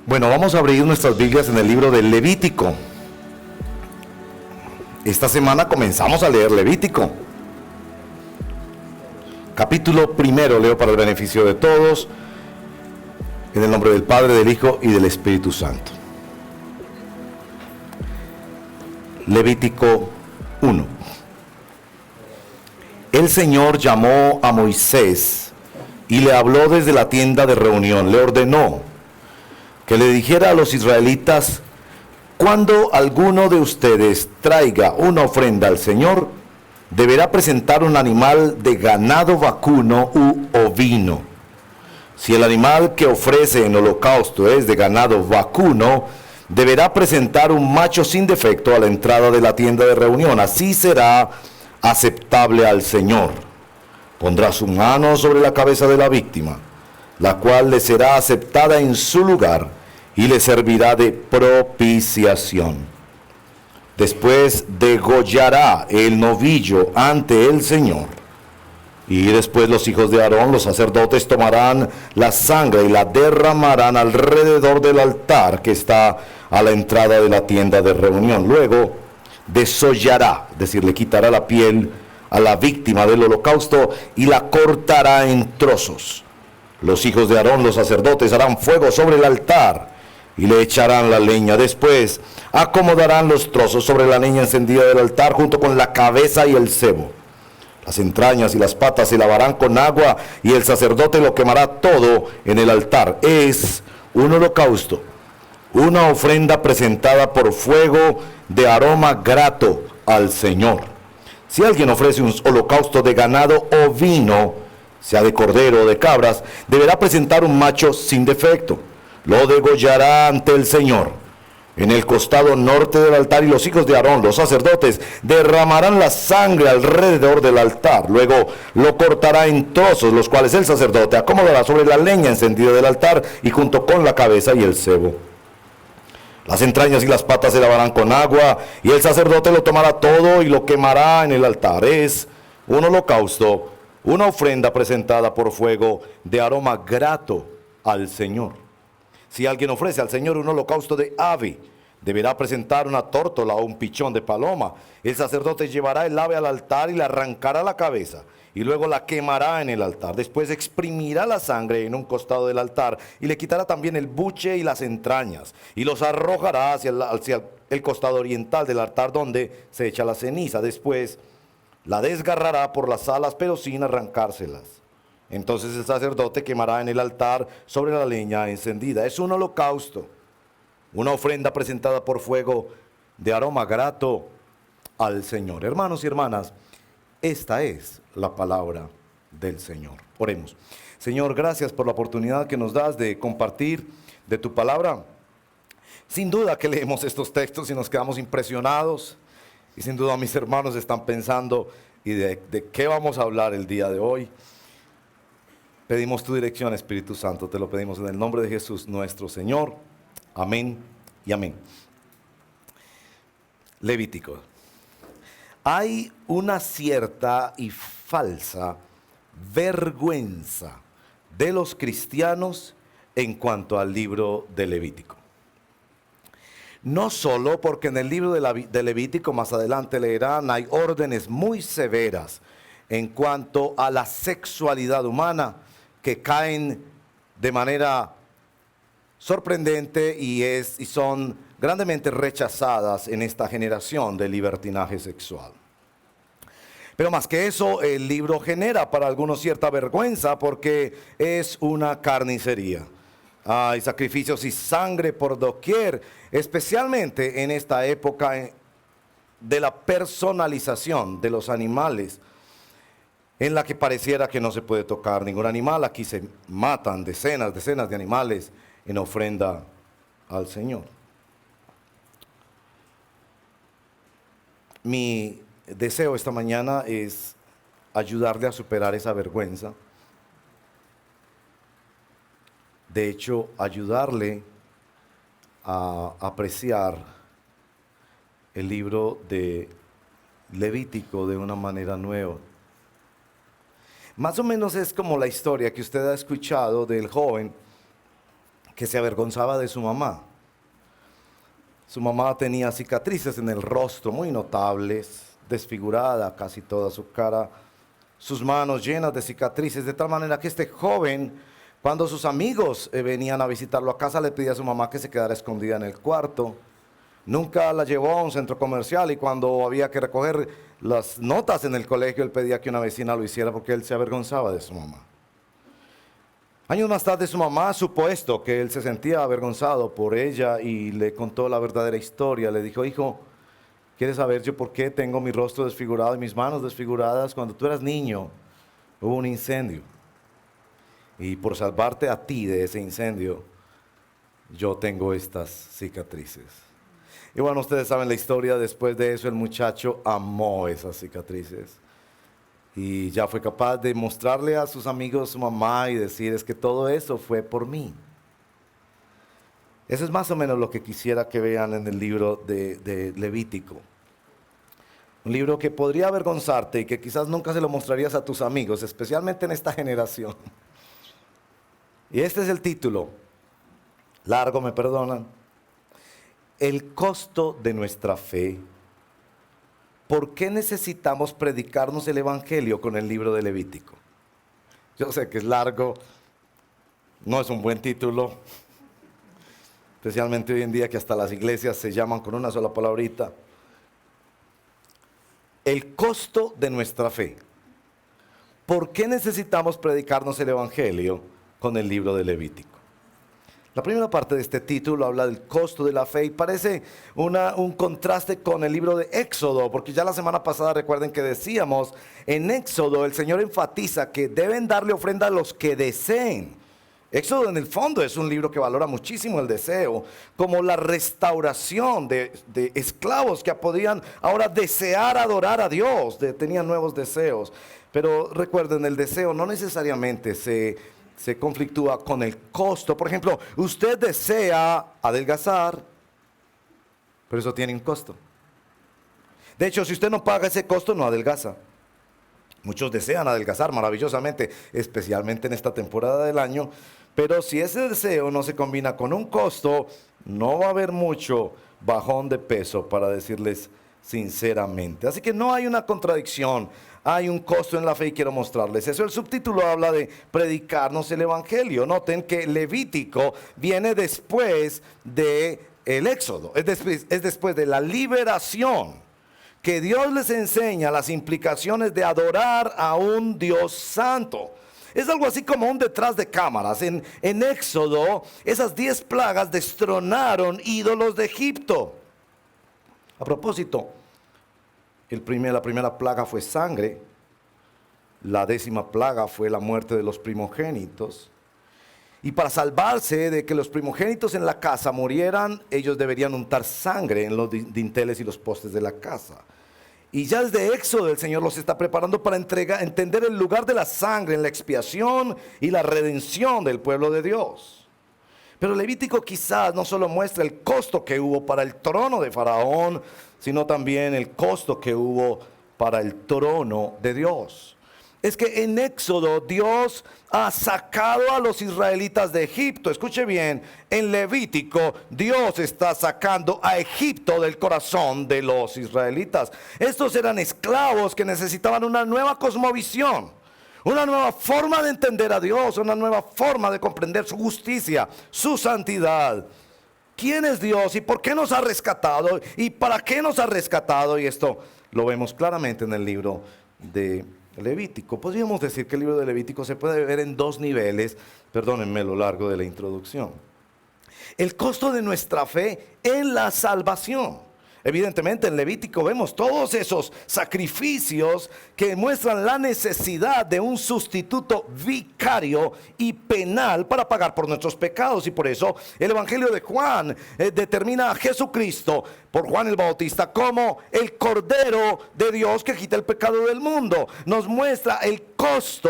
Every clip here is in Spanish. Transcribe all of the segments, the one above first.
Bueno, vamos a abrir nuestras Biblias en el libro del Levítico. Esta semana comenzamos a leer Levítico. Capítulo primero, leo para el beneficio de todos, en el nombre del Padre, del Hijo y del Espíritu Santo. Levítico 1. El Señor llamó a Moisés y le habló desde la tienda de reunión. Le ordenó que le dijera a los israelitas: cuando alguno de ustedes traiga una ofrenda al Señor, deberá presentar un animal de ganado vacuno u ovino. Si el animal que ofrece en holocausto es de ganado vacuno, deberá presentar un macho sin defecto a la entrada de la tienda de reunión. Así será aceptable al Señor. Pondrá su mano sobre la cabeza de la víctima, la cual le será aceptada en su lugar y le servirá de propiciación. Después degollará el novillo ante el Señor. Y después los hijos de Aarón, los sacerdotes, tomarán la sangre y la derramarán alrededor del altar que está a la entrada de la tienda de reunión. Luego desollará, es decir, le quitará la piel a la víctima del holocausto y la cortará en trozos. Los hijos de Aarón, los sacerdotes, harán fuego sobre el altar y le echarán la leña. Después acomodarán los trozos sobre la leña encendida del altar junto con la cabeza y el sebo. Las entrañas y las patas se lavarán con agua y el sacerdote lo quemará todo en el altar. Es un holocausto, una ofrenda presentada por fuego de aroma grato al Señor. Si alguien ofrece un holocausto de ganado ovino, sea de cordero o de cabras, deberá presentar un macho sin defecto. Lo degollará ante el Señor en el costado norte del altar, y los hijos de Aarón, los sacerdotes, derramarán la sangre alrededor del altar. Luego lo cortará en trozos, los cuales el sacerdote acomodará sobre la leña encendida del altar y junto con la cabeza y el sebo. Las entrañas y las patas se lavarán con agua, y el sacerdote lo tomará todo y lo quemará en el altar. Es un holocausto, una ofrenda presentada por fuego de aroma grato al Señor. Si alguien ofrece al Señor un holocausto de ave, deberá presentar una tórtola o un pichón de paloma. El sacerdote llevará el ave al altar y le arrancará la cabeza, y luego la quemará en el altar. Después exprimirá la sangre en un costado del altar y le quitará también el buche y las entrañas, y los arrojará hacia el costado oriental del altar donde se echa la ceniza. Después la desgarrará por las alas, pero sin arrancárselas. Entonces el sacerdote quemará en el altar sobre la leña encendida. Es un holocausto, una ofrenda presentada por fuego de aroma grato al Señor. Hermanos y hermanas, esta es la palabra del Señor. Oremos. Señor, gracias por la oportunidad que nos das de compartir de tu palabra. Sin duda que leemos estos textos y nos quedamos impresionados, y sin duda mis hermanos están pensando: ¿y de qué vamos a hablar el día de hoy? Pedimos tu dirección, Espíritu Santo, te lo pedimos en el nombre de Jesús nuestro Señor. Amén y amén. Levítico. Hay una cierta y falsa vergüenza de los cristianos en cuanto al libro de Levítico. No solo porque en el libro de Levítico, más adelante leerán, hay órdenes muy severas en cuanto a la sexualidad humana, que caen de manera sorprendente y son grandemente rechazadas en esta generación de libertinaje sexual. Pero más que eso, el libro genera para algunos cierta vergüenza porque es una carnicería. Hay sacrificios y sangre por doquier, especialmente en esta época de la personalización de los animales, en la que pareciera que no se puede tocar ningún animal. Aquí se matan decenas de animales en ofrenda al Señor. Mi deseo esta mañana es ayudarle a superar esa vergüenza. De hecho, ayudarle a apreciar el libro de Levítico de una manera nueva. Más o menos es como la historia que usted ha escuchado del joven que se avergonzaba de su mamá. Su mamá tenía cicatrices en el rostro muy notables, desfigurada casi toda su cara, sus manos llenas de cicatrices, de tal manera que este joven, cuando sus amigos venían a visitarlo a casa, le pedía a su mamá que se quedara escondida en el cuarto. Nunca la llevó a un centro comercial y cuando había que recoger las notas en el colegio, él pedía que una vecina lo hiciera porque él se avergonzaba de su mamá. Años más tarde su mamá supo esto, que él se sentía avergonzado por ella y le contó la verdadera historia. Le dijo: hijo, ¿quieres saber yo por qué tengo mi rostro desfigurado y mis manos desfiguradas? Cuando tú eras niño hubo un incendio y por salvarte a ti de ese incendio yo tengo estas cicatrices. Y bueno, ustedes saben la historia. Después de eso el muchacho amó esas cicatrices y ya fue capaz de mostrarle a sus amigos, su mamá, y decir: es que todo eso fue por mí. Eso es más o menos lo que quisiera que vean en el libro de Levítico. Un libro que podría avergonzarte y que quizás nunca se lo mostrarías a tus amigos, especialmente en esta generación. Y este es el título, largo, me perdonan: el costo de nuestra fe. ¿Por qué necesitamos predicarnos el Evangelio con el libro de Levítico? Yo sé que es largo, no es un buen título, especialmente hoy en día que hasta las iglesias se llaman con una sola palabrita. El costo de nuestra fe. ¿Por qué necesitamos predicarnos el Evangelio con el libro de Levítico? La primera parte de este título habla del costo de la fe y parece un contraste con el libro de Éxodo, porque ya la semana pasada recuerden que decíamos, en Éxodo el Señor enfatiza que deben darle ofrenda a los que deseen. Éxodo en el fondo es un libro que valora muchísimo el deseo, como la restauración de esclavos que podían ahora desear adorar a Dios, tenían nuevos deseos. Pero recuerden, el deseo no necesariamente se conflictúa con el costo. Por ejemplo, usted desea adelgazar, pero eso tiene un costo. De hecho, si usted no paga ese costo, no adelgaza. Muchos desean adelgazar maravillosamente, especialmente en esta temporada del año, pero si ese deseo no se combina con un costo, no va a haber mucho bajón de peso, para decirles sinceramente. Así que no hay una contradicción, hay un costo en la fe y quiero mostrarles eso. El subtítulo habla de predicarnos el Evangelio. Noten que Levítico viene después del Éxodo, es después de la liberación, que Dios les enseña las implicaciones de adorar a un Dios santo. Es algo así como un detrás de cámaras. En Éxodo, esas 10 plagas destronaron ídolos de Egipto. A propósito, la primera plaga fue sangre, la 10ª plaga fue la muerte de los primogénitos. Y para salvarse de que los primogénitos en la casa murieran, ellos deberían untar sangre en los dinteles y los postes de la casa. Y ya desde Éxodo el Señor los está preparando para entender el lugar de la sangre en la expiación y la redención del pueblo de Dios. Pero Levítico quizás no solo muestra el costo que hubo para el trono de Faraón, sino también el costo que hubo para el trono de Dios. Es que en Éxodo Dios ha sacado a los israelitas de Egipto. Escuche bien, en Levítico Dios está sacando a Egipto del corazón de los israelitas. Estos eran esclavos que necesitaban una nueva cosmovisión, una nueva forma de entender a Dios, una nueva forma de comprender su justicia, su santidad. ¿Quién es Dios y por qué nos ha rescatado y para qué nos ha rescatado? Y esto lo vemos claramente en el libro de Levítico. Podríamos decir que el libro de Levítico se puede ver en 2 niveles, perdónenme lo largo de la introducción. El costo de nuestra fe en la salvación. Evidentemente en Levítico vemos todos esos sacrificios que muestran la necesidad de un sustituto vicario y penal para pagar por nuestros pecados. Y por eso el Evangelio de Juan determina a Jesucristo por Juan el Bautista como el Cordero de Dios que quita el pecado del mundo. Nos muestra el costo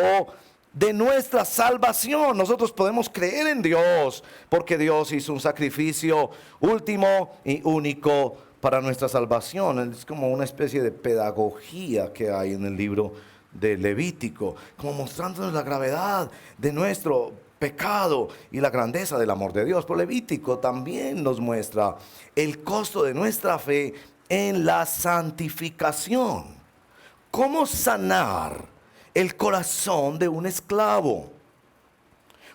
de nuestra salvación. Nosotros podemos creer en Dios porque Dios hizo un sacrificio último y único para nuestra salvación. Es como una especie de pedagogía que hay en el libro de Levítico, como mostrándonos la gravedad de nuestro pecado y la grandeza del amor de Dios. Pero Levítico también nos muestra el costo de nuestra fe en la santificación. ¿Cómo sanar el corazón de un esclavo?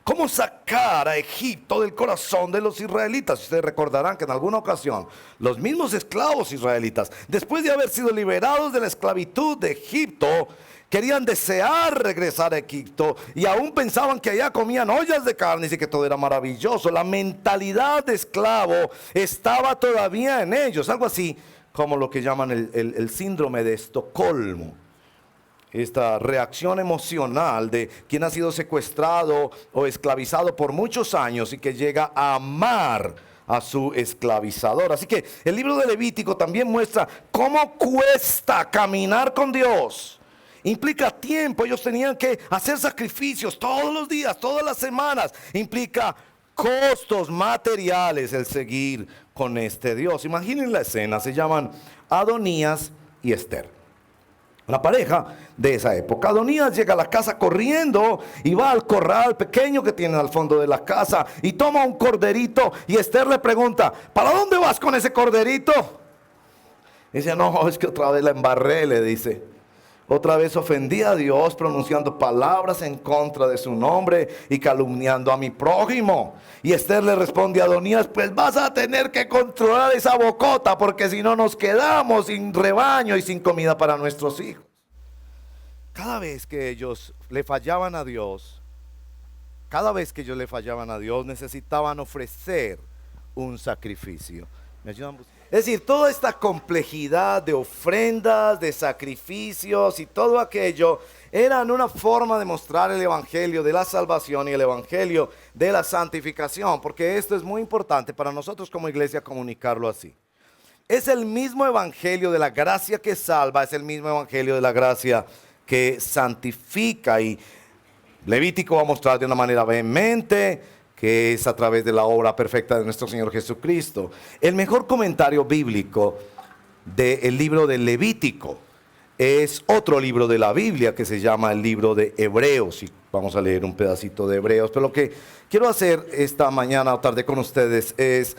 ¿Cómo sacar a Egipto del corazón de los israelitas? Ustedes recordarán que en alguna ocasión los mismos esclavos israelitas, después de haber sido liberados de la esclavitud de Egipto, querían desear regresar a Egipto y aún pensaban que allá comían ollas de carne y que todo era maravilloso. La mentalidad de esclavo estaba todavía en ellos, algo así como lo que llaman el síndrome de Estocolmo. Esta reacción emocional de quien ha sido secuestrado o esclavizado por muchos años y que llega a amar a su esclavizador. Así que el libro de Levítico también muestra cómo cuesta caminar con Dios. Implica tiempo, ellos tenían que hacer sacrificios todos los días, todas las semanas. Implica costos materiales el seguir con este Dios. Imaginen la escena, se llaman Adonías y Esther. La pareja de esa época. Adonías llega a la casa corriendo y va al corral pequeño que tienen al fondo de la casa y toma un corderito y Esther le pregunta, ¿para dónde vas con ese corderito? Y dice, no, es que otra vez la embarré, le dice. Otra vez ofendí a Dios pronunciando palabras en contra de su nombre y calumniando a mi prójimo. Y Esther le responde a Adonías, pues vas a tener que controlar esa bocota porque si no nos quedamos sin rebaño y sin comida para nuestros hijos. Cada vez que ellos le fallaban a Dios, necesitaban ofrecer un sacrificio. ¿Me ayudan? Es decir, toda esta complejidad de ofrendas, de sacrificios y todo aquello eran una forma de mostrar el evangelio de la salvación y el evangelio de la santificación, porque esto es muy importante para nosotros como iglesia comunicarlo así. Es el mismo evangelio de la gracia que salva, es el mismo evangelio de la gracia que santifica, y Levítico va a mostrar de una manera vehemente que es a través de la obra perfecta de nuestro Señor Jesucristo. El mejor comentario bíblico del libro de Levítico es otro libro de la Biblia que se llama el libro de Hebreos, y vamos a leer un pedacito de Hebreos. Pero lo que quiero hacer esta mañana o tarde con ustedes es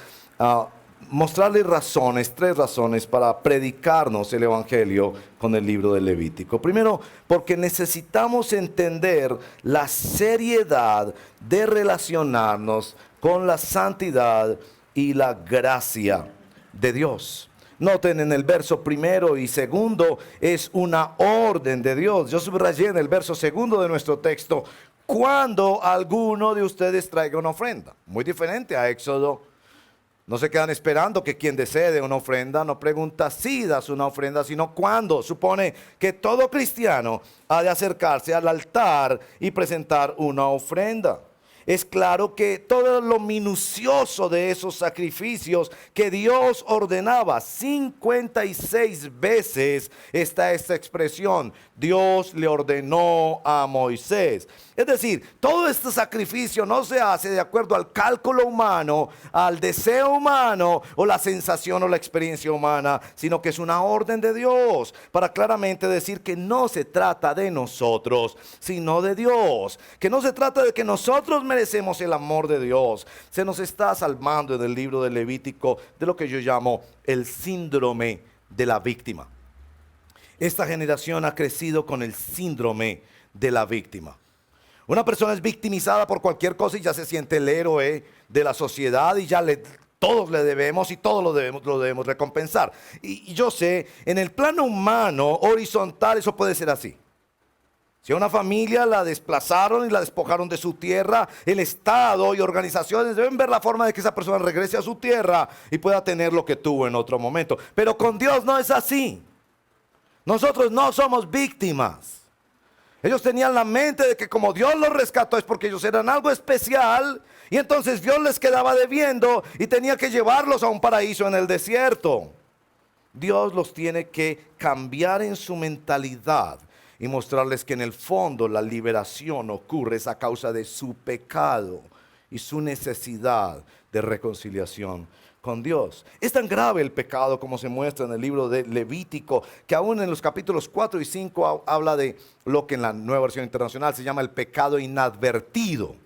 mostrarles tres razones para predicarnos el evangelio con el libro de Levítico. Primero, porque necesitamos entender la seriedad de relacionarnos con la santidad y la gracia de Dios. Noten en el verso primero y segundo es una orden de Dios. Yo subrayé en el verso segundo de nuestro texto, cuando alguno de ustedes traiga una ofrenda. Muy diferente a Éxodo. No se quedan esperando que quien desee una ofrenda, no pregunta si das una ofrenda, sino cuándo. Supone que todo cristiano ha de acercarse al altar y presentar una ofrenda. Es claro que todo lo minucioso de esos sacrificios que Dios ordenaba, 56 veces está esta expresión, Dios le ordenó a Moisés. Es decir, todo este sacrificio no se hace de acuerdo al cálculo humano, al deseo humano o la sensación o la experiencia humana, sino que es una orden de Dios para claramente decir que no se trata de nosotros, sino de Dios. Que no se trata de que nosotros merecemos el amor de Dios. Se nos está salvando en el libro de Levítico de lo que yo llamo el síndrome de la víctima. Esta generación ha crecido con el síndrome de la víctima. Una persona es victimizada por cualquier cosa y ya se siente el héroe de la sociedad y ya todos le debemos y todos lo debemos recompensar. Y yo sé, en el plano humano, horizontal, eso puede ser así. Si a una familia la desplazaron y la despojaron de su tierra, el Estado y organizaciones deben ver la forma de que esa persona regrese a su tierra y pueda tener lo que tuvo en otro momento. Pero con Dios no es así. Nosotros no somos víctimas. Ellos tenían la mente de que como Dios los rescató es porque ellos eran algo especial y entonces Dios les quedaba debiendo y tenía que llevarlos a un paraíso en el desierto. Dios los tiene que cambiar en su mentalidad y mostrarles que en el fondo la liberación ocurre a causa de su pecado y su necesidad de reconciliación con Dios. Es tan grave el pecado como se muestra en el libro de Levítico, que aún en los capítulos 4 y 5 habla de lo que en la Nueva Versión Internacional se llama el pecado inadvertido.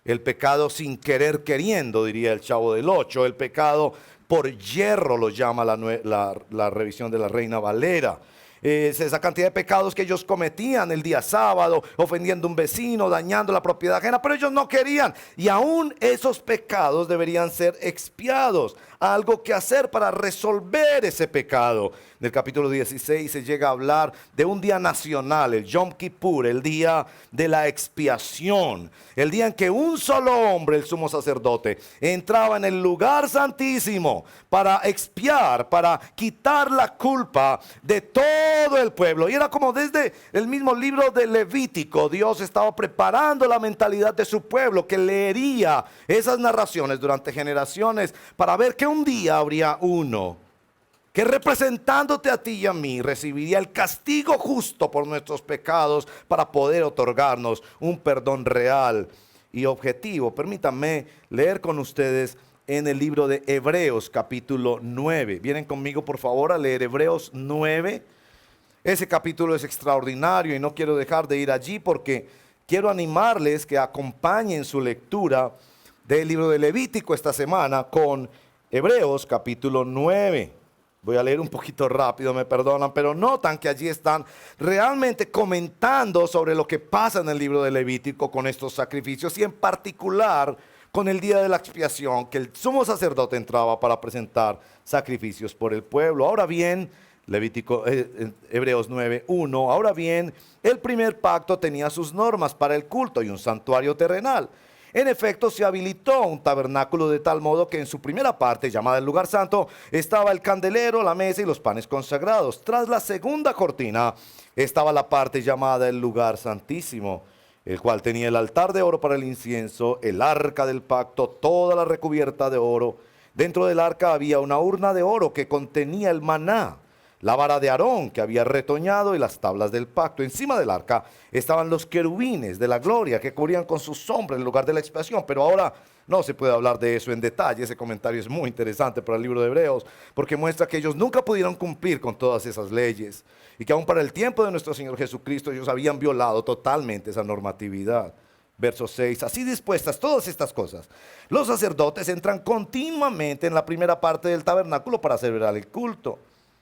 El pecado sin querer queriendo, diría el Chavo del Ocho. El pecado por hierro lo llama la revisión de la Reina Valera. Es esa cantidad de pecados que ellos cometían el día sábado, ofendiendo a un vecino, dañando la propiedad ajena, pero ellos no querían. Y aún esos pecados deberían ser expiados. Algo que hacer para resolver ese pecado. En el capítulo 16 se llega a hablar de un día nacional, el Yom Kippur, el día de la expiación. El día en que un solo hombre, el sumo sacerdote, entraba en el lugar santísimo para expiar, para quitar la culpa de todo el pueblo. Y era como desde el mismo libro de Levítico, Dios estaba preparando la mentalidad de su pueblo, que leería esas narraciones durante generaciones para ver que un día habría uno que representándote a ti y a mí recibiría el castigo justo por nuestros pecados para poder otorgarnos un perdón real y objetivo. Permítanme leer con ustedes en el libro de Hebreos capítulo 9. Vienen conmigo por favor a leer Hebreos 9. Ese capítulo es extraordinario y no quiero dejar de ir allí porque quiero animarles que acompañen su lectura del libro de Levítico esta semana con Hebreos capítulo 9. Voy a leer un poquito rápido, me perdonan, pero notan que allí están realmente comentando sobre lo que pasa en el libro de Levítico con estos sacrificios y en particular con el día de la expiación, que el sumo sacerdote entraba para presentar sacrificios por el pueblo. Ahora bien, Hebreos 9:1, ahora bien, el primer pacto tenía sus normas para el culto y un santuario terrenal. En efecto, se habilitó un tabernáculo de tal modo que en su primera parte, llamada el lugar santo, estaba el candelero, la mesa y los panes consagrados. Tras la segunda cortina estaba la parte llamada el lugar santísimo, el cual tenía el altar de oro para el incienso, el arca del pacto, toda la recubierta de oro. Dentro del arca había una urna de oro que contenía el maná, la vara de Aarón que había retoñado y las tablas del pacto. Encima del arca estaban los querubines de la gloria que cubrían con su sombra el lugar de la expiación. Pero ahora no se puede hablar de eso en detalle. Ese comentario es muy interesante para el libro de Hebreos porque muestra que ellos nunca pudieron cumplir con todas esas leyes y que aún para el tiempo de nuestro Señor Jesucristo ellos habían violado totalmente esa normatividad. Verso 6, así dispuestas todas estas cosas, los sacerdotes entran continuamente en la primera parte del tabernáculo para celebrar el culto.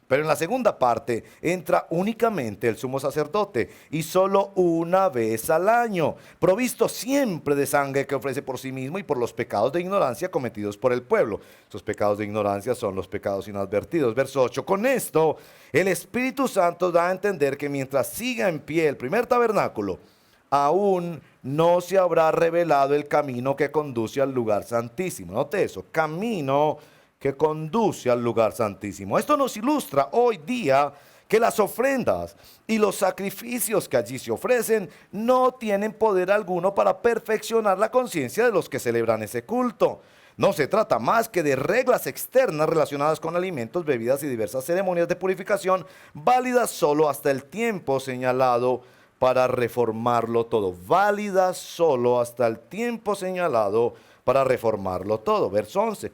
Pero en la segunda parte entra únicamente el sumo sacerdote y solo una vez al año, provisto siempre de sangre que ofrece por sí mismo y por los pecados de ignorancia cometidos por el pueblo. Esos pecados de ignorancia son los pecados inadvertidos. Verso 8, con esto el Espíritu Santo da a entender que mientras siga en pie el primer tabernáculo, aún no se habrá revelado el camino que conduce al lugar santísimo. Note eso, camino que conduce al lugar santísimo. Esto nos ilustra hoy día que las ofrendas y los sacrificios que allí se ofrecen no tienen poder alguno para perfeccionar la conciencia de los que celebran ese culto. No se trata más que de reglas externas relacionadas con alimentos, bebidas y diversas ceremonias de purificación, válidas solo hasta el tiempo señalado para reformarlo todo. Válidas solo hasta el tiempo señalado para reformarlo todo. Verso 11,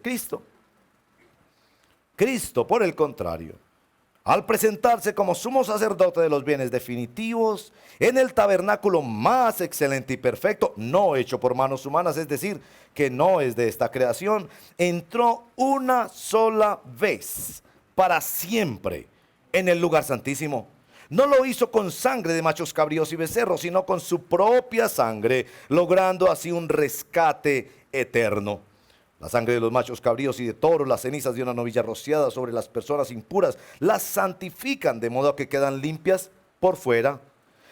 Cristo, por el contrario, al presentarse como sumo sacerdote de los bienes definitivos, en el tabernáculo más excelente y perfecto, no hecho por manos humanas, es decir, que no es de esta creación, entró una sola vez, para siempre, en el lugar santísimo. No lo hizo con sangre de machos cabríos y becerros, sino con su propia sangre, logrando así un rescate eterno. La sangre de los machos cabríos y de toros, las cenizas de una novilla rociada sobre las personas impuras, las santifican de modo que quedan limpias por fuera.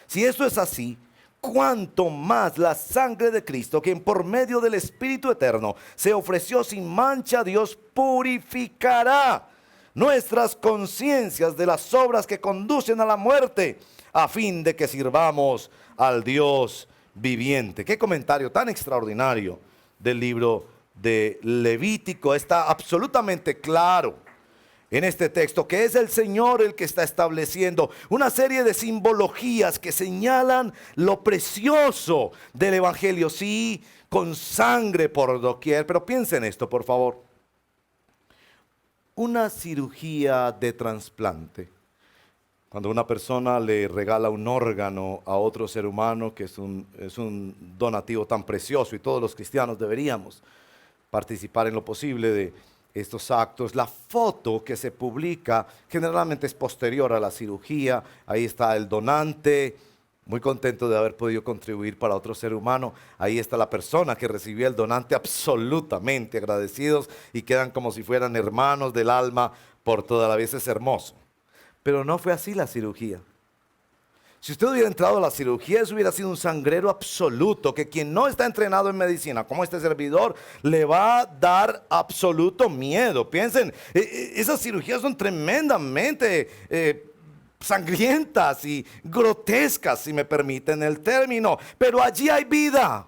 Si esto es así, cuánto más la sangre de Cristo, quien por medio del Espíritu Eterno se ofreció sin mancha a Dios, purificará nuestras conciencias de las obras que conducen a la muerte, a fin de que sirvamos al Dios viviente. Qué comentario tan extraordinario del libro de Levítico. Está absolutamente claro en este texto que es el Señor el que está estableciendo una serie de simbologías que señalan lo precioso del Evangelio. Sí, con sangre por doquier, pero piensen esto, por favor. Una cirugía de trasplante. Cuando una persona le regala un órgano a otro ser humano, que es un donativo tan precioso, y todos los cristianos deberíamos participar en lo posible de estos actos. La foto que se publica generalmente es posterior a la cirugía. Ahí está el donante, muy contento de haber podido contribuir para otro ser humano. Ahí está la persona que recibió el donante, absolutamente agradecidos, y quedan como si fueran hermanos del alma por toda la vida. Es hermoso. Pero no fue así la cirugía. Si usted hubiera entrado a la cirugía, eso hubiera sido un sangrero absoluto, que quien no está entrenado en medicina, como este servidor, le va a dar absoluto miedo. Piensen, esas cirugías son tremendamente sangrientas y grotescas, si me permiten el término. Pero allí hay vida.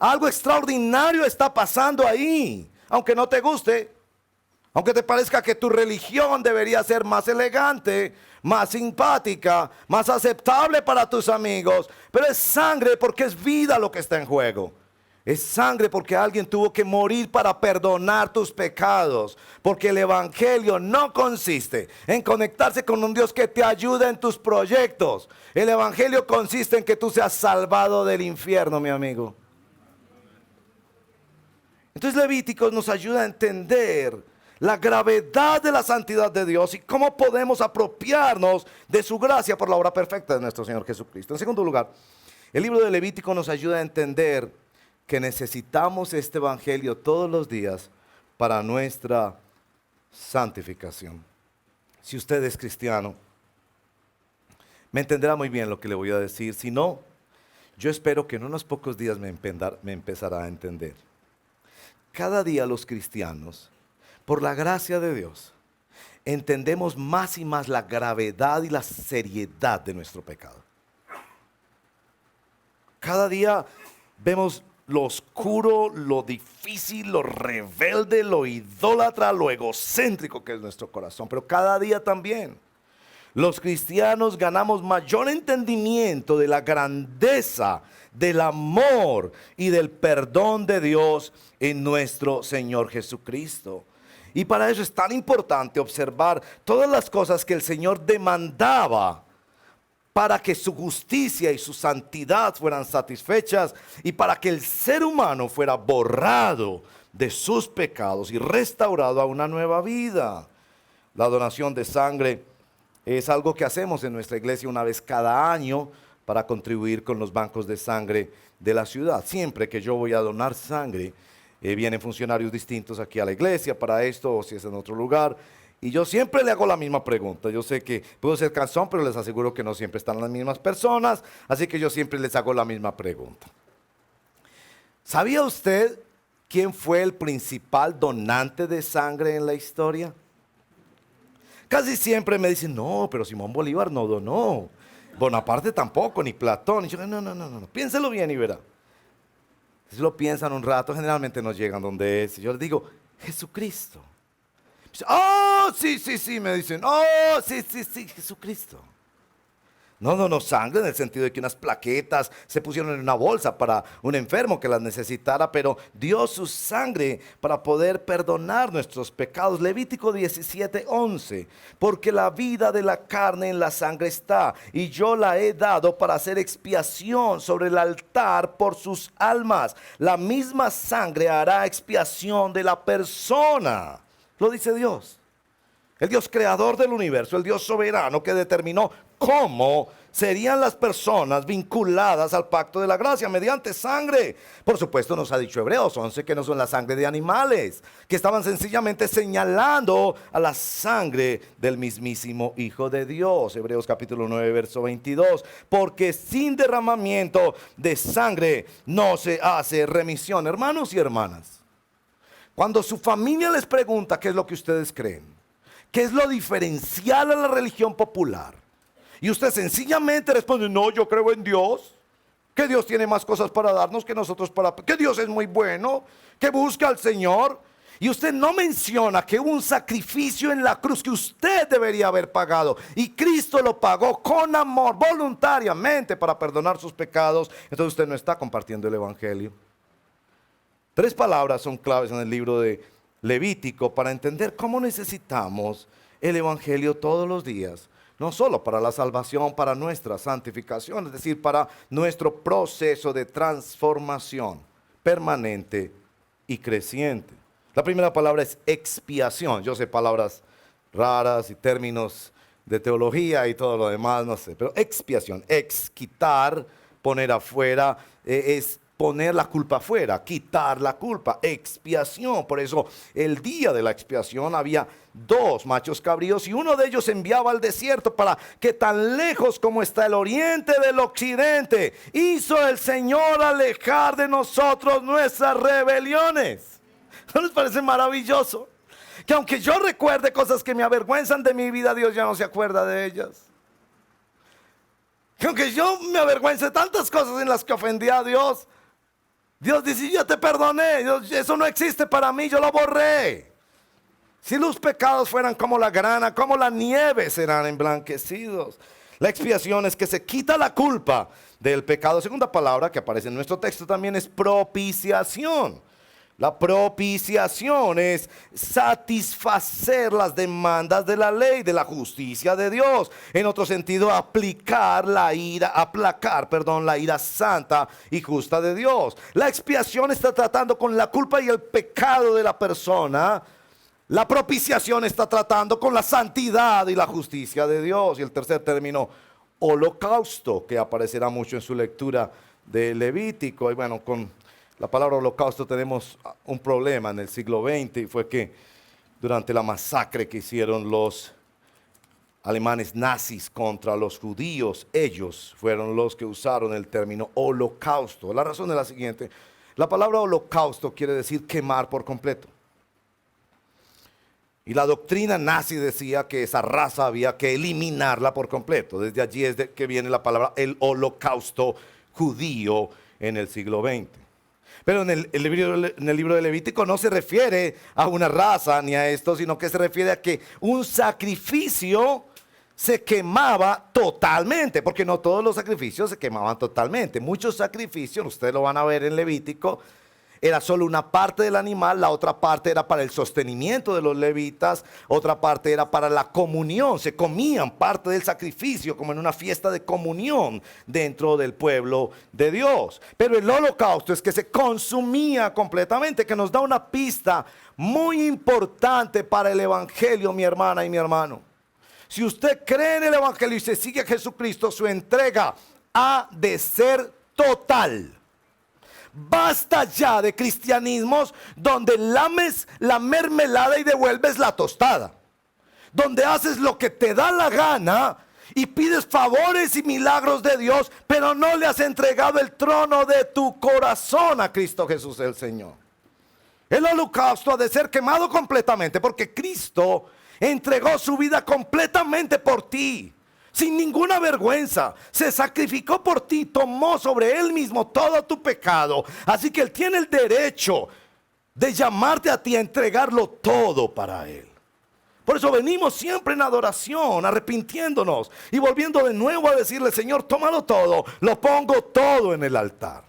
Algo extraordinario está pasando ahí, aunque no te guste. Aunque te parezca que tu religión debería ser más elegante, más simpática, más aceptable para tus amigos, pero es sangre porque es vida lo que está en juego. Es sangre porque alguien tuvo que morir para perdonar tus pecados. Porque el evangelio no consiste en conectarse con un Dios que te ayuda en tus proyectos. El evangelio consiste en que tú seas salvado del infierno, mi amigo. Entonces Levíticos nos ayuda a entender la gravedad de la santidad de Dios y cómo podemos apropiarnos de su gracia por la obra perfecta de nuestro Señor Jesucristo. En segundo lugar, el libro de Levítico nos ayuda a entender que necesitamos este evangelio todos los días para nuestra santificación. Si usted es cristiano, me entenderá muy bien lo que le voy a decir. Si no, yo espero que en unos pocos días me empezará a entender. Cada día los cristianos, por la gracia de Dios, entendemos más y más la gravedad y la seriedad de nuestro pecado. Cada día vemos lo oscuro, lo difícil, lo rebelde, lo idólatra, lo egocéntrico que es nuestro corazón. Pero cada día también los cristianos ganamos mayor entendimiento de la grandeza, del amor y del perdón de Dios en nuestro Señor Jesucristo. Y para eso es tan importante observar todas las cosas que el Señor demandaba para que su justicia y su santidad fueran satisfechas y para que el ser humano fuera borrado de sus pecados y restaurado a una nueva vida. La donación de sangre es algo que hacemos en nuestra iglesia una vez cada año para contribuir con los bancos de sangre de la ciudad. Siempre que yo voy a donar sangre, vienen funcionarios distintos aquí a la iglesia para esto, o si es en otro lugar, y yo siempre le hago la misma pregunta. Yo sé que puedo ser cansón, pero les aseguro que no siempre están las mismas personas, así que yo siempre les hago la misma pregunta. ¿Sabía usted quién fue el principal donante de sangre en la historia? Casi siempre me dicen, no, pero Simón Bolívar no donó, Bonaparte tampoco, ni Platón. Y yo, no, piénselo bien y verá. Si lo piensan un rato, generalmente no llegan donde es. Y yo les digo, Jesucristo. Oh, sí, me dicen. Oh, sí, Jesucristo. No, sangre en el sentido de que unas plaquetas se pusieron en una bolsa para un enfermo que las necesitara, pero dio su sangre para poder perdonar nuestros pecados. Levítico 17:11, porque la vida de la carne en la sangre está, y yo la he dado para hacer expiación sobre el altar por sus almas. La misma sangre hará expiación de la persona. Lo dice Dios. El Dios creador del universo, el Dios soberano que determinó cómo serían las personas vinculadas al pacto de la gracia mediante sangre. Por supuesto nos ha dicho Hebreos 11 que no son la sangre de animales, que estaban sencillamente señalando a la sangre del mismísimo Hijo de Dios. Hebreos capítulo 9 verso 22, porque sin derramamiento de sangre no se hace remisión. Hermanos y hermanas, cuando su familia les pregunta qué es lo que ustedes creen, ¿qué es lo diferencial a la religión popular? Y usted sencillamente responde, no, yo creo en Dios, que Dios tiene más cosas para darnos que nosotros que Dios es muy bueno, que busca al Señor. Y usted no menciona que hubo un sacrificio en la cruz que usted debería haber pagado. Y Cristo lo pagó con amor, voluntariamente, para perdonar sus pecados. Entonces usted no está compartiendo el evangelio. 3 palabras son claves en el libro de Levítico para entender cómo necesitamos el evangelio todos los días no solo para la salvación, para nuestra santificación, es decir, para nuestro proceso de transformación permanente y creciente. La primera palabra es expiación. Yo sé palabras raras y términos de teología y todo lo demás, no sé, pero expiación, quitar, poner afuera, es poner la culpa afuera, quitar la culpa, expiación. Por eso el día de la expiación había 2 machos cabríos y uno de ellos enviaba al desierto para que tan lejos como está el oriente del occidente, hizo el Señor alejar de nosotros nuestras rebeliones. ¿No les parece maravilloso? Que aunque yo recuerde cosas que me avergüenzan de mi vida, Dios ya no se acuerda de ellas. Que aunque yo me avergüence de tantas cosas en las que ofendí a Dios, Dios dice, yo te perdoné, eso no existe para mí, yo lo borré. Si los pecados fueran como la grana, como la nieve, serán emblanquecidos. La expiación es que se quita la culpa del pecado. Segunda palabra que aparece en nuestro texto también es propiciación. La propiciación es satisfacer las demandas de la ley, de la justicia de Dios. En otro sentido, aplacar la ira santa y justa de Dios. La expiación está tratando con la culpa y el pecado de la persona. La propiciación está tratando con la santidad y la justicia de Dios. Y el tercer término, holocausto, que aparecerá mucho en su lectura de Levítico. Y bueno, con la palabra holocausto tenemos un problema en el siglo XX, y fue que durante la masacre que hicieron los alemanes nazis contra los judíos, ellos fueron los que usaron el término holocausto. La razón es la siguiente: la palabra holocausto quiere decir quemar por completo. Y la doctrina nazi decía que esa raza había que eliminarla por completo. Desde allí es que viene la palabra el holocausto judío en el siglo XX. Pero en el libro de Levítico no se refiere a una raza ni a esto, sino que se refiere a que un sacrificio se quemaba totalmente, porque no todos los sacrificios se quemaban totalmente. Muchos sacrificios, ustedes lo van a ver en Levítico, era solo una parte del animal, la otra parte era para el sostenimiento de los levitas, otra parte era para la comunión, se comían parte del sacrificio como en una fiesta de comunión dentro del pueblo de Dios. Pero el holocausto es que se consumía completamente, que nos da una pista muy importante para el evangelio, mi hermana y mi hermano. Si usted cree en el evangelio y se sigue a Jesucristo, su entrega ha de ser total. Basta ya de cristianismos donde lames la mermelada y devuelves la tostada, donde haces lo que te da la gana y pides favores y milagros de Dios, pero no le has entregado el trono de tu corazón a Cristo Jesús el Señor. El holocausto ha de ser quemado completamente, porque Cristo entregó su vida completamente por ti, sin ninguna vergüenza. Se sacrificó por ti, tomó sobre él mismo todo tu pecado. Así que él tiene el derecho de llamarte a ti a entregarlo todo para él. Por eso venimos siempre en adoración, arrepintiéndonos y volviendo de nuevo a decirle: Señor, tómalo todo, lo pongo todo en el altar.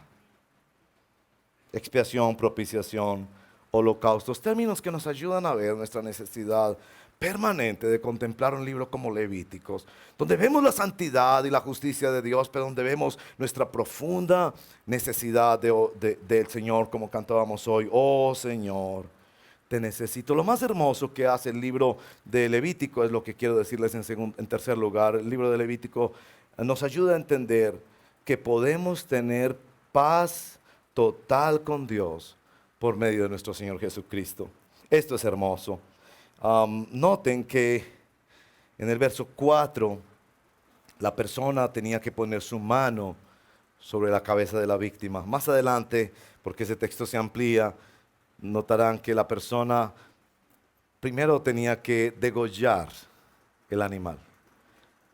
Expiación, propiciación, holocaustos, términos que nos ayudan a ver nuestra necesidad permanente de contemplar un libro como Levíticos, donde vemos la santidad y la justicia de Dios, pero donde vemos nuestra profunda necesidad del Señor, como cantábamos hoy. Oh Señor, te necesito. Lo más hermoso que hace el libro de Levítico es lo que quiero decirles en tercer lugar. El libro de Levítico nos ayuda a entender que podemos tener paz total con Dios por medio de nuestro Señor Jesucristo. Esto es hermoso. Noten que en el verso 4 la persona tenía que poner su mano sobre la cabeza de la víctima. Más adelante, porque ese texto se amplía, notarán que la persona primero tenía que degollar el animal.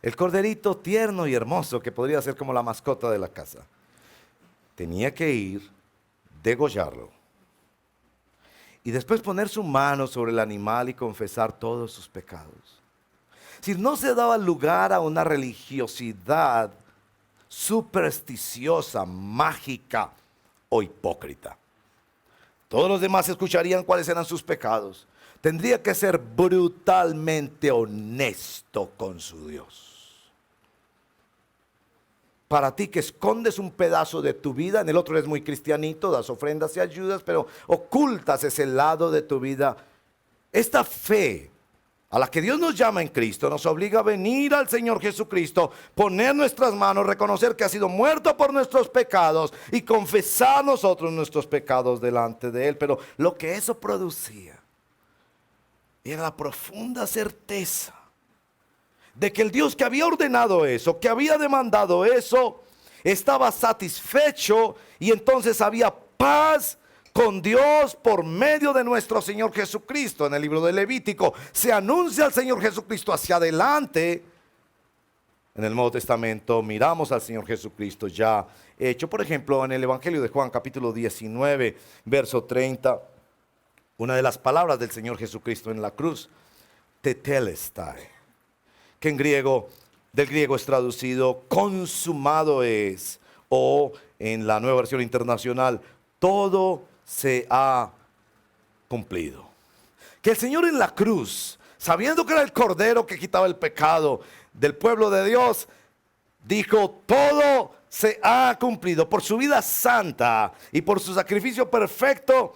El corderito tierno y hermoso que podría ser como la mascota de la casa. Tenía que ir, degollarlo. Y después poner su mano sobre el animal y confesar todos sus pecados. Si no se daba lugar a una religiosidad supersticiosa, mágica o hipócrita. Todos los demás escucharían cuáles eran sus pecados. tendría que ser brutalmente honesto con su Dios. Para ti que escondes un pedazo de tu vida, en el otro eres muy cristianito, das ofrendas y ayudas, pero ocultas ese lado de tu vida. Esta fe a la que Dios nos llama en Cristo nos obliga a venir al Señor Jesucristo, poner nuestras manos, reconocer que ha sido muerto por nuestros pecados y confesar nosotros nuestros pecados delante de Él. Pero lo que eso producía era la profunda certeza de que el Dios que había ordenado eso, que había demandado eso, estaba satisfecho, y entonces había paz con Dios por medio de nuestro Señor Jesucristo. En el libro de Levítico se anuncia al Señor Jesucristo hacia adelante. En el Nuevo Testamento miramos al Señor Jesucristo ya hecho. Por ejemplo, en el Evangelio de Juan capítulo 19, verso 30, una de las palabras del Señor Jesucristo en la cruz, tetelestai, que en griego, del griego es traducido consumado es, o en la Nueva Versión Internacional, todo se ha cumplido. Que el Señor en la cruz, sabiendo que era el Cordero que quitaba el pecado del pueblo de Dios, dijo: todo se ha cumplido. Por su vida santa y por su sacrificio perfecto,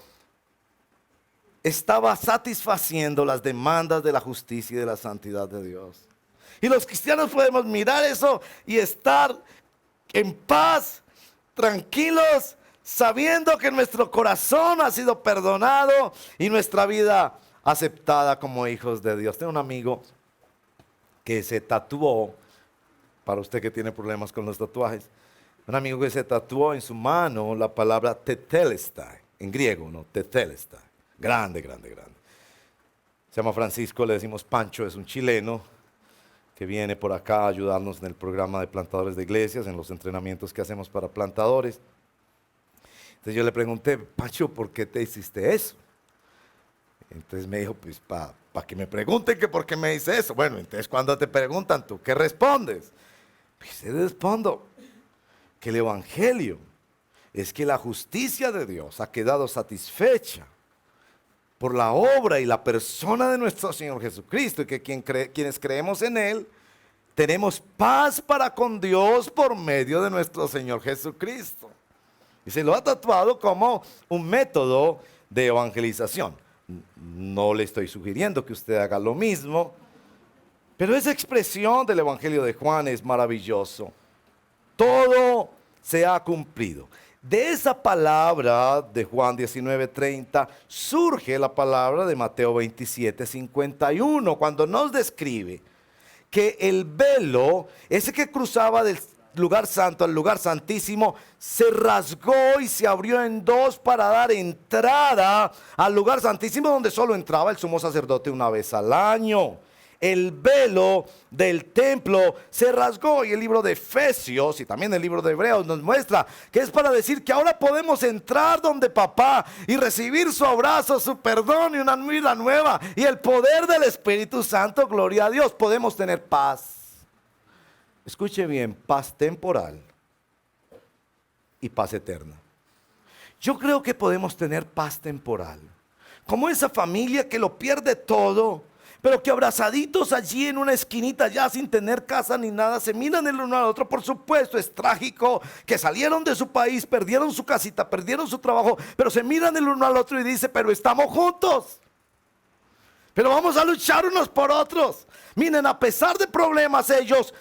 estaba satisfaciendo las demandas de la justicia y de la santidad de Dios. Y los cristianos podemos mirar eso y estar en paz, tranquilos, sabiendo que nuestro corazón ha sido perdonado y nuestra vida aceptada como hijos de Dios. Tengo un amigo que se tatuó, para usted que tiene problemas con los tatuajes, un amigo que se tatuó en su mano la palabra tetelestai, en griego, ¿no? Tetelestai, grande, grande, grande. Se llama Francisco, le decimos Pancho, es un chileno que viene por acá a ayudarnos en el programa de plantadores de iglesias, en los entrenamientos que hacemos para plantadores. Entonces yo le pregunté: Pancho, ¿por qué te hiciste eso? Entonces me dijo: pues para que me pregunten que por qué me hice eso. Bueno, entonces cuando te preguntan, ¿tú qué respondes? Pues yo respondo que el Evangelio es que la justicia de Dios ha quedado satisfecha por la obra y la persona de nuestro Señor Jesucristo, y que quienes creemos en Él, tenemos paz para con Dios por medio de nuestro Señor Jesucristo. Y se lo ha tatuado como un método de evangelización. No le estoy sugiriendo que usted haga lo mismo, pero esa expresión del Evangelio de Juan es maravilloso. Todo se ha cumplido. De esa palabra de Juan 19:30 surge la palabra de Mateo 27:51, cuando nos describe que el velo, ese que cruzaba del lugar santo al lugar santísimo, se rasgó y se abrió en dos para dar entrada al lugar santísimo, donde solo entraba el sumo sacerdote una vez al año. El velo del templo se rasgó, y el libro de Efesios y también el libro de Hebreos nos muestra que es para decir que ahora podemos entrar donde papá y recibir su abrazo, su perdón y una vida nueva y el poder del Espíritu Santo. Gloria a Dios. Podemos tener paz. Escuche bien: paz temporal y paz eterna. Yo creo que podemos tener paz temporal, como esa familia que lo pierde todo, pero que abrazaditos allí en una esquinita, ya sin tener casa ni nada, se miran el uno al otro. Por supuesto es trágico que salieron de su país, perdieron su casita, perdieron su trabajo, pero se miran el uno al otro y dicen: pero estamos juntos, pero vamos a luchar unos por otros. Miren, a pesar de problemas, ellos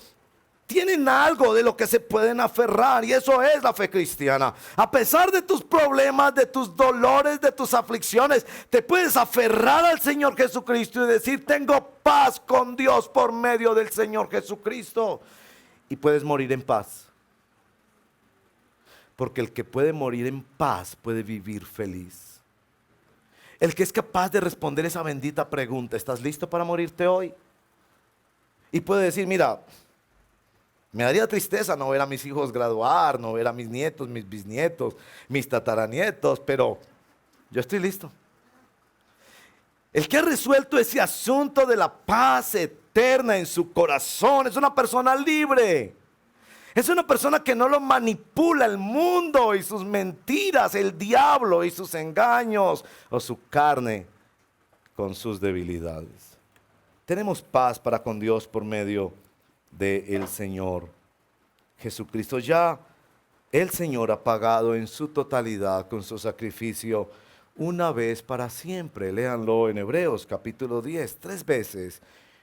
tienen algo de lo que se pueden aferrar, y eso es la fe cristiana. A pesar de tus problemas, de tus dolores, de tus aflicciones, te puedes aferrar al Señor Jesucristo y decir: tengo paz con Dios por medio del Señor Jesucristo. Y puedes morir en paz, porque el que puede morir en paz puede vivir feliz. El que es capaz de responder esa bendita pregunta: ¿estás listo para morirte hoy? Y puede decir: mira, me daría tristeza no ver a mis hijos graduar, no ver a mis nietos, mis bisnietos, mis tataranietos, pero yo estoy listo. El que ha resuelto ese asunto de la paz eterna en su corazón es una persona libre. Es una persona que no lo manipula el mundo y sus mentiras, el diablo y sus engaños o su carne con sus debilidades. Tenemos paz para con Dios por medio del Señor Jesucristo. Ya el Señor ha pagado en su totalidad con su sacrificio una vez para siempre. Léanlo en Hebreos capítulo 10, 3 veces.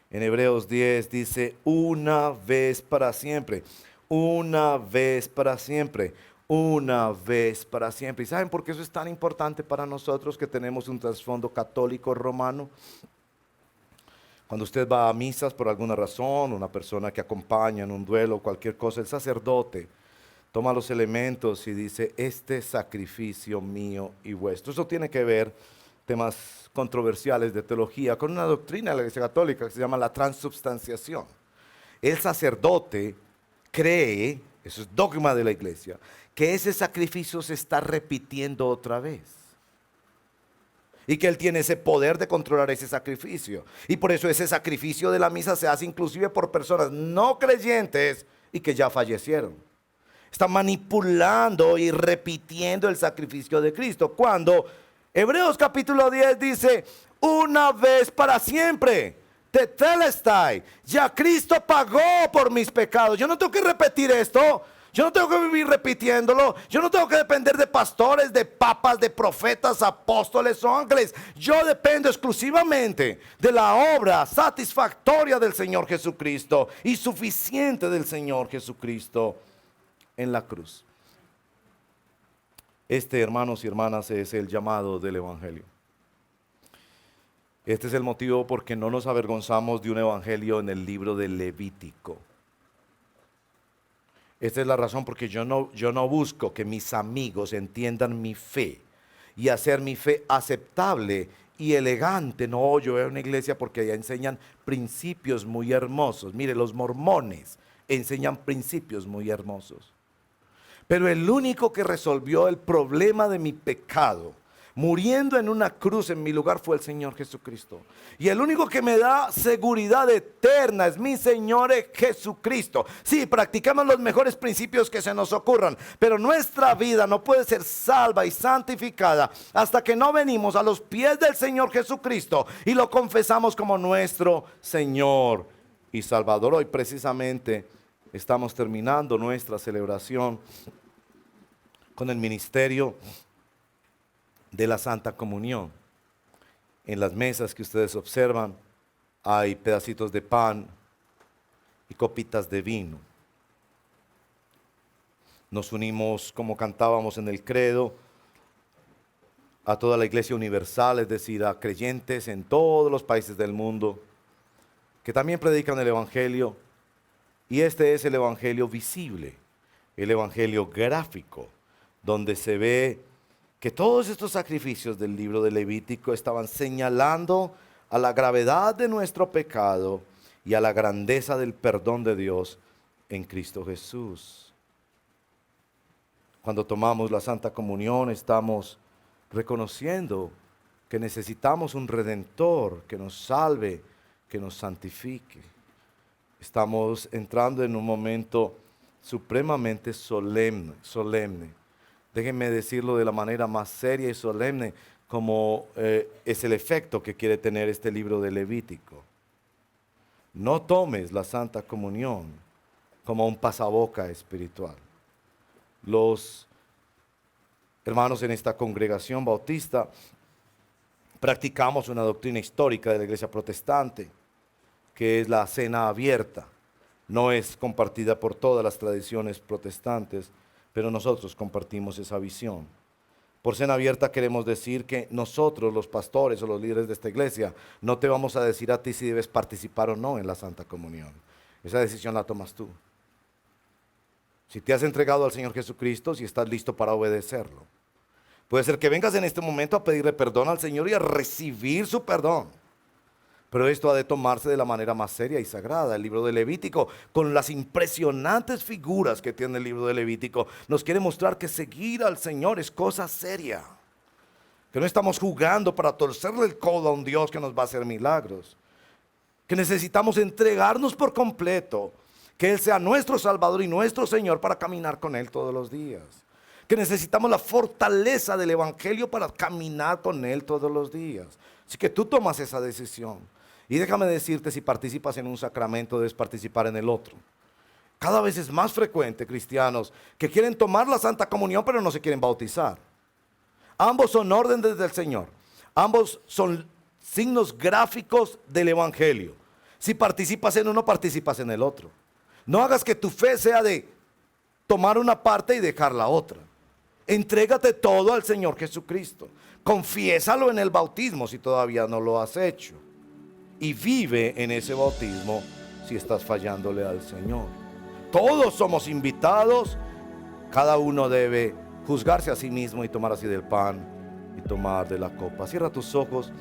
En Hebreos 10 dice una vez para siempre, una vez para siempre, una vez para siempre. ¿Y saben por qué eso es tan importante para nosotros que tenemos un trasfondo católico romano? Cuando usted va a misas por alguna razón, una persona que acompaña en un duelo, cualquier cosa, el sacerdote toma los elementos y dice, este sacrificio mío y vuestro. Eso tiene que ver, temas controversiales de teología, con una doctrina de la Iglesia Católica que se llama la transubstanciación. El sacerdote cree, eso es dogma de la Iglesia, que ese sacrificio se está repitiendo otra vez. Y que Él tiene ese poder de controlar ese sacrificio. Y por eso ese sacrificio de la misa se hace inclusive por personas no creyentes y que ya fallecieron. Está manipulando y repitiendo el sacrificio de Cristo. Cuando Hebreos capítulo 10 dice, una vez para siempre, tetelestai, ya Cristo pagó por mis pecados. Yo no tengo que repetir esto. Yo no tengo que vivir repitiéndolo. Yo no tengo que depender de pastores, de papas, de profetas, apóstoles o ángeles. Yo dependo exclusivamente de la obra satisfactoria del Señor Jesucristo y suficiente del Señor Jesucristo en la cruz. Este, hermanos y hermanas, es el llamado del Evangelio. Este es el motivo por que no nos avergonzamos de un evangelio en el libro de Levítico. Esta es la razón porque yo no busco que mis amigos entiendan mi fe y hacer mi fe aceptable y elegante. No, yo voy a una iglesia porque allá enseñan principios muy hermosos. Mire, los mormones enseñan principios muy hermosos. Pero el único que resolvió el problema de mi pecado, muriendo en una cruz en mi lugar, fue el Señor Jesucristo. Y el único que me da seguridad eterna es mi Señor Jesucristo. Sí, practicamos los mejores principios que se nos ocurran, pero nuestra vida no puede ser salva y santificada hasta que no venimos a los pies del Señor Jesucristo y lo confesamos como nuestro Señor y Salvador. Hoy precisamente estamos terminando nuestra celebración con el ministerio de la Santa Comunión. En las mesas que ustedes observan hay pedacitos de pan y copitas de vino. Nos unimos, como cantábamos en el credo, a toda la Iglesia Universal, es decir, a creyentes en todos los países del mundo que también predican el Evangelio. Y este es el Evangelio visible, el Evangelio gráfico, donde se ve que todos estos sacrificios del libro de Levítico estaban señalando a la gravedad de nuestro pecado y a la grandeza del perdón de Dios en Cristo Jesús. Cuando tomamos la Santa Comunión estamos reconociendo que necesitamos un Redentor que nos salve, que nos santifique. Estamos entrando en un momento supremamente solemne. Déjenme decirlo de la manera más seria y solemne, como es el efecto que quiere tener este libro de Levítico. No tomes la Santa Comunión como un pasaboca espiritual. Los hermanos en esta congregación bautista practicamos una doctrina histórica de la Iglesia protestante, que es la cena abierta. No es compartida por todas las tradiciones protestantes, pero nosotros compartimos esa visión. Por cena abierta queremos decir que nosotros, los pastores o los líderes de esta iglesia, no te vamos a decir a ti si debes participar o no en la Santa Comunión. Esa decisión la tomas tú. Si te has entregado al Señor Jesucristo, si estás listo para obedecerlo. Puede ser que vengas en este momento a pedirle perdón al Señor y a recibir su perdón. Pero esto ha de tomarse de la manera más seria y sagrada. El libro de Levítico, con las impresionantes figuras que tiene el libro de Levítico, nos quiere mostrar que seguir al Señor es cosa seria. Que no estamos jugando para torcerle el codo a un Dios que nos va a hacer milagros. Que necesitamos entregarnos por completo. Que Él sea nuestro Salvador y nuestro Señor para caminar con Él todos los días. Que necesitamos la fortaleza del Evangelio para caminar con Él todos los días. Así que tú tomas esa decisión. Y déjame decirte, si participas en un sacramento, debes participar en el otro. Cada vez es más frecuente cristianos que quieren tomar la Santa Comunión, pero no se quieren bautizar. Ambos son órdenes del Señor. Ambos son signos gráficos del Evangelio. Si participas en uno, participas en el otro. No hagas que tu fe sea de tomar una parte y dejar la otra. Entrégate todo al Señor Jesucristo. Confiésalo en el bautismo si todavía no lo has hecho. Y vive en ese bautismo si estás fallándole al Señor. Todos somos invitados. Cada uno debe juzgarse a sí mismo y tomar así del pan y tomar de la copa. Cierra tus ojos